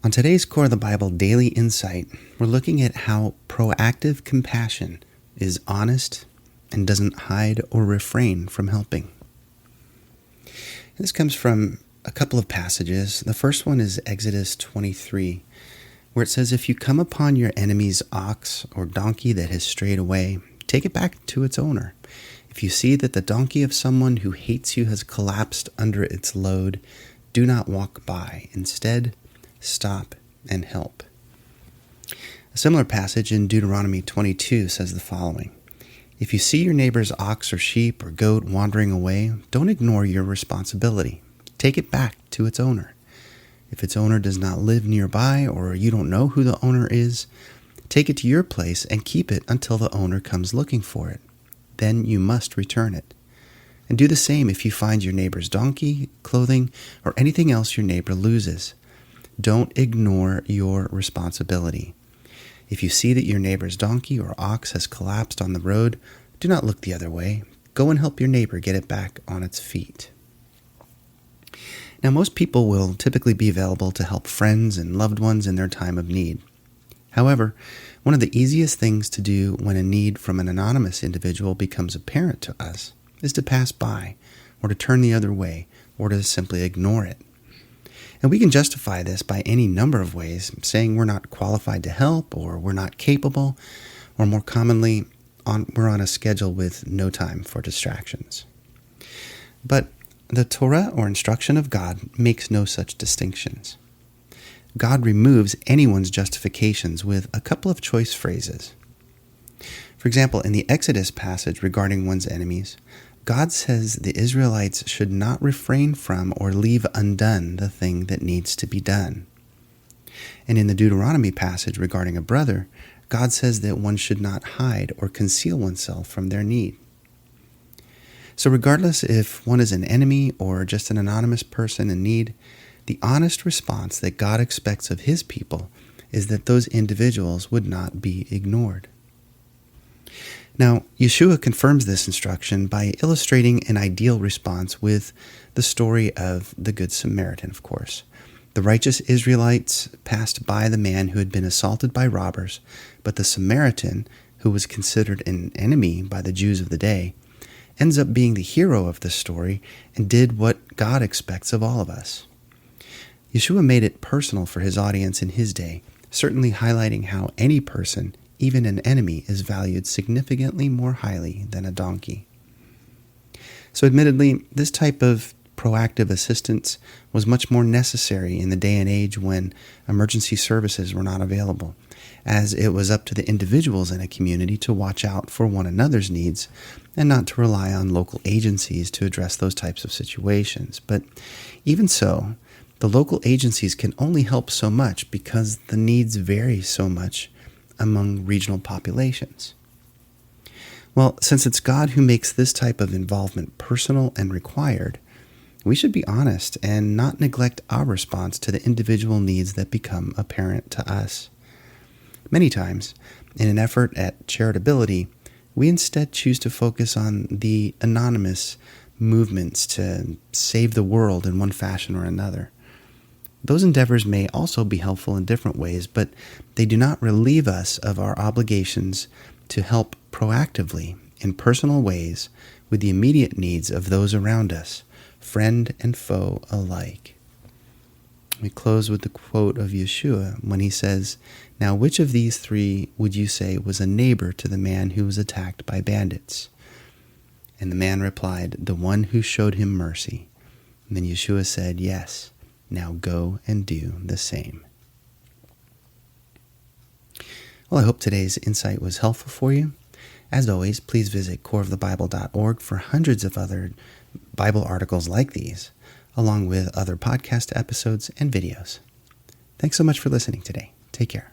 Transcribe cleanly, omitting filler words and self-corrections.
On today's Core of the Bible Daily Insight, we're looking at how proactive compassion is honest and doesn't hide or refrain from helping. This comes from a couple of passages. The first one is Exodus 23, where it says, "If you come upon your enemy's ox or donkey that has strayed away, take it back to its owner. If you see that the donkey of someone who hates you has collapsed under its load, do not walk by. Instead, stop and help." A similar passage in Deuteronomy 22 says the following: "If you see your neighbor's ox or sheep or goat wandering away, don't ignore your responsibility. Take it back to its owner. If its owner does not live nearby or you don't know who the owner is, take it to your place and keep it until the owner comes looking for it. Then you must return it. And do the same if you find your neighbor's donkey, clothing, or anything else your neighbor loses. Don't ignore your responsibility. If you see that your neighbor's donkey or ox has collapsed on the road, do not look the other way. Go and help your neighbor get it back on its feet." Now, most people will typically be available to help friends and loved ones in their time of need. However, one of the easiest things to do when a need from an anonymous individual becomes apparent to us is to pass by, or to turn the other way, or to simply ignore it. And we can justify this by any number of ways, saying we're not qualified to help, or we're not capable, or more commonly, we're on a schedule with no time for distractions. But the Torah, or instruction of God, makes no such distinctions. God removes anyone's justifications with a couple of choice phrases. For example, in the Exodus passage regarding one's enemies, God says the Israelites should not refrain from or leave undone the thing that needs to be done. And in the Deuteronomy passage regarding a brother, God says that one should not hide or conceal oneself from their need. So regardless if one is an enemy or just an anonymous person in need, the honest response that God expects of His people is that those individuals would not be ignored. Now, Yeshua confirms this instruction by illustrating an ideal response with the story of the Good Samaritan, of course. The righteous Israelites passed by the man who had been assaulted by robbers, but the Samaritan, who was considered an enemy by the Jews of the day, ends up being the hero of the story and did what God expects of all of us. Yeshua made it personal for His audience in His day, certainly highlighting how any person, even an enemy, is valued significantly more highly than a donkey. So admittedly, this type of proactive assistance was much more necessary in the day and age when emergency services were not available, as it was up to the individuals in a community to watch out for one another's needs and not to rely on local agencies to address those types of situations. But even so, the local agencies can only help so much because the needs vary so much among regional populations. Well, since it's God who makes this type of involvement personal and required, we should be honest and not neglect our response to the individual needs that become apparent to us. Many times, in an effort at charitability, we instead choose to focus on the anonymous movements to save the world in one fashion or another. Those endeavors may also be helpful in different ways, but they do not relieve us of our obligations to help proactively in personal ways with the immediate needs of those around us, friend and foe alike. We close with the quote of Yeshua when He says, "Now which of these three would you say was a neighbor to the man who was attacked by bandits?" And the man replied, "The one who showed him mercy." And then Yeshua said, "Yes. Now go and do the same." Well, I hope today's insight was helpful for you. As always, please visit coreofthebible.org for hundreds of other Bible articles like these, along with other podcast episodes and videos. Thanks so much for listening today. Take care.